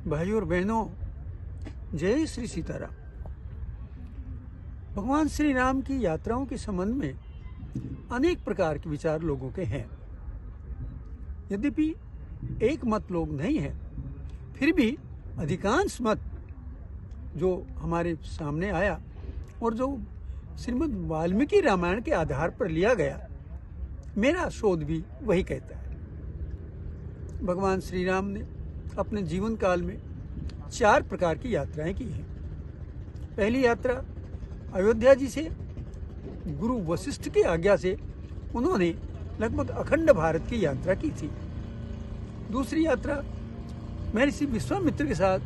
भाइयों और बहनों, जय श्री सीताराम। भगवान श्री राम की यात्राओं के संबंध में अनेक प्रकार के विचार लोगों के हैं। यद्यपि एक मत लोग नहीं है, फिर भी अधिकांश मत जो हमारे सामने आया और जो श्रीमद् वाल्मीकि रामायण के आधार पर लिया गया, मेरा शोध भी वही कहता है। भगवान श्री राम ने अपने जीवन काल में 4 प्रकार की यात्राएं की हैं। पहली यात्रा अयोध्या जी से गुरु वशिष्ठ की आज्ञा से उन्होंने लगभग अखंड भारत की यात्रा की थी। दूसरी यात्रा महर्षि विश्वामित्र के साथ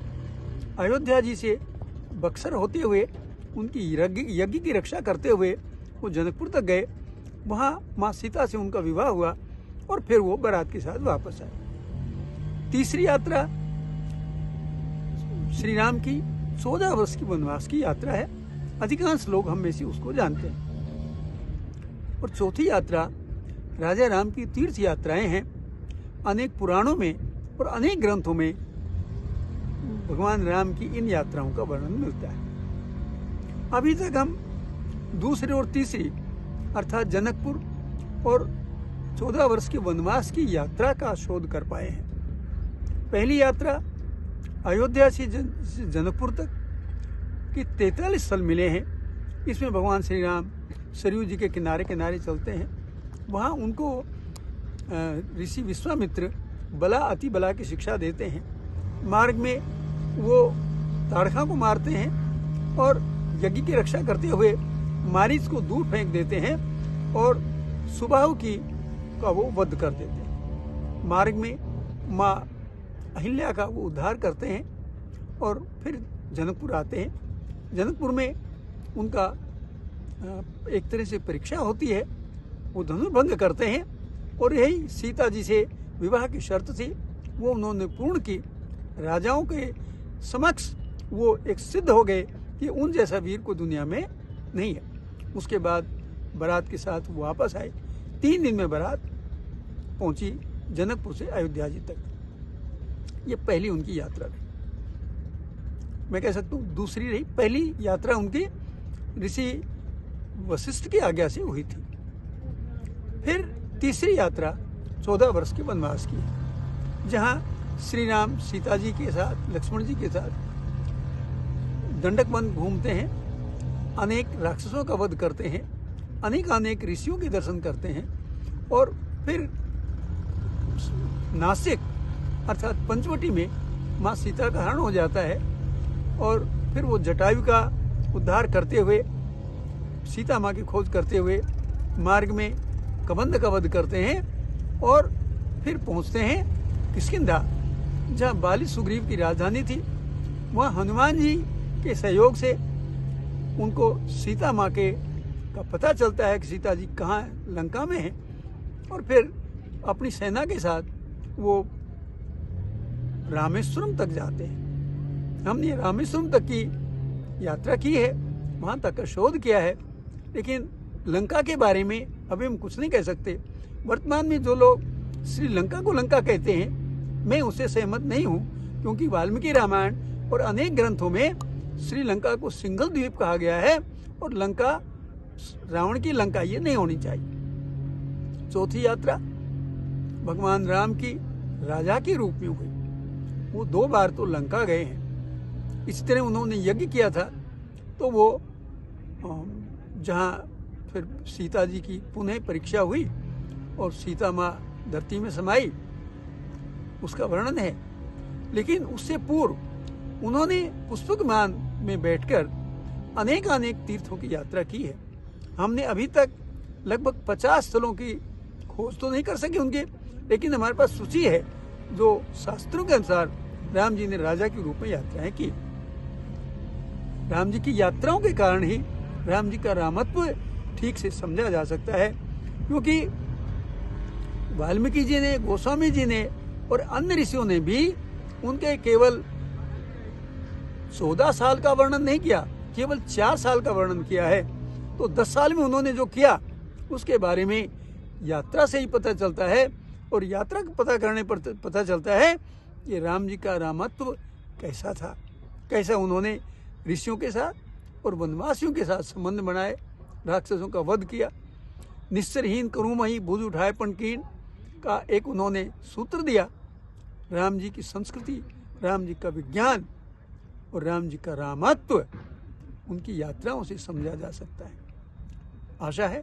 अयोध्या जी से बक्सर होते हुए उनकी यज्ञ की रक्षा करते हुए वो जनकपुर तक गए। वहाँ माँ सीता से उनका विवाह हुआ और फिर वो बारात के साथ वापस आए। तीसरी यात्रा श्री राम की 14 वर्ष की वनवास की यात्रा है। अधिकांश लोग हम में से उसको जानते हैं। और चौथी यात्रा राजा राम की तीर्थ यात्राएं हैं। अनेक पुराणों में और अनेक ग्रंथों में भगवान राम की इन यात्राओं का वर्णन मिलता है। अभी तक हम दूसरी और तीसरी अर्थात जनकपुर और 14 वर्ष के वनवास की यात्रा का शोध कर पाए हैं। पहली यात्रा अयोध्या से जनकपुर तक की 43 स्थल मिले हैं। इसमें भगवान श्री राम सरयू जी के किनारे किनारे चलते हैं। वहाँ उनको ऋषि विश्वामित्र बला अति बला की शिक्षा देते हैं। मार्ग में वो ताड़का को मारते हैं और यज्ञ की रक्षा करते हुए मारीच को दूर फेंक देते हैं और सुबाहु का वो वध कर देते हैं। मार्ग में माँ अहिल्या का वो उद्धार करते हैं और फिर जनकपुर आते हैं। जनकपुर में उनका एक तरह से परीक्षा होती है। वो धनुर्भंग करते हैं और यही सीता जी से विवाह की शर्त थी, वो उन्होंने पूर्ण की। राजाओं के समक्ष वो एक सिद्ध हो गए कि उन जैसा वीर को दुनिया में नहीं है। उसके बाद बारात के साथ वो वापस आए। 3 दिन में बारात पहुंची जनकपुर से अयोध्या जी तक। ये पहली उनकी यात्रा रही। मैं कह सकता हूँ दूसरी रही। पहली यात्रा उनकी ऋषि वशिष्ठ की आज्ञा से हुई थी। फिर तीसरी यात्रा 14 वर्ष के वनवास की है, जहाँ श्री राम सीता जी के साथ लक्ष्मण जी के साथ दंडक वन घूमते हैं, अनेक राक्षसों का वध करते हैं, अनेक ऋषियों के दर्शन करते हैं और फिर नासिक अर्थात पंचवटी में माँ सीता का हरण हो जाता है और फिर वो जटायु का उद्धार करते हुए सीता माँ की खोज करते हुए मार्ग में कबंध का वध करते हैं और फिर पहुँचते हैं किष्किंधा, जहाँ बाली सुग्रीव की राजधानी थी। वहाँ हनुमान जी के सहयोग से उनको सीता माँ का पता चलता है कि सीता जी कहाँ लंका में हैं और फिर अपनी सेना के साथ वो रामेश्वरम तक जाते हैं। हमने रामेश्वरम तक की यात्रा की है, वहाँ तक का शोध किया है, लेकिन लंका के बारे में अभी हम कुछ नहीं कह सकते। वर्तमान में जो लोग श्रीलंका को लंका कहते हैं, मैं उससे सहमत नहीं हूँ, क्योंकि वाल्मीकि रामायण और अनेक ग्रंथों में श्रीलंका को सिंगल द्वीप कहा गया है और लंका रावण की लंका ये नहीं होनी चाहिए। चौथी यात्रा भगवान राम की राजा के रूप में हुई। वो 2 बार तो लंका गए हैं। इसी तरह उन्होंने यज्ञ किया था, तो वो जहाँ फिर सीता जी की पुनः परीक्षा हुई और सीता माँ धरती में समाई, उसका वर्णन है। लेकिन उससे पूर्व उन्होंने पुष्पकमान में बैठकर अनेक तीर्थों की यात्रा की है। हमने अभी तक लगभग 50 स्थलों की खोज तो नहीं कर सके उनके, लेकिन हमारे पास सूची है जो शास्त्रों के अनुसार राम जी ने राजा के रूप में यात्राएं की। राम जी की यात्राओं के कारण ही राम जी का रामत्व ठीक से समझा जा सकता है, क्योंकि वाल्मीकि जी ने, गोस्वामी जी ने और अन्य ऋषियों ने भी उनके केवल 14 साल का वर्णन नहीं किया, केवल 4 साल का वर्णन किया है। तो 10 साल में उन्होंने जो किया उसके बारे में यात्रा से ही पता चलता है और यात्रा का पता करने पर पता चलता है कि राम जी का रामत्व कैसा था, कैसा उन्होंने ऋषियों के साथ और वनवासियों के साथ संबंध बनाए, राक्षसों का वध किया। निस्सरहीन करूमहि भुज उठाए पणकीन का एक उन्होंने सूत्र दिया। राम जी की संस्कृति, राम जी का विज्ञान और राम जी का रामत्व उनकी यात्राओं से समझा जा सकता है। आशा है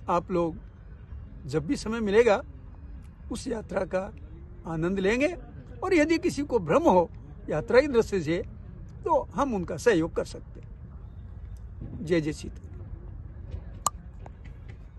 आप लोग जब भी समय मिलेगा उस यात्रा का आनंद लेंगे, और यदि किसी को भ्रम हो यात्रा की दृष्टि से तो हम उनका सहयोग कर सकते हैं। जय जय सीता।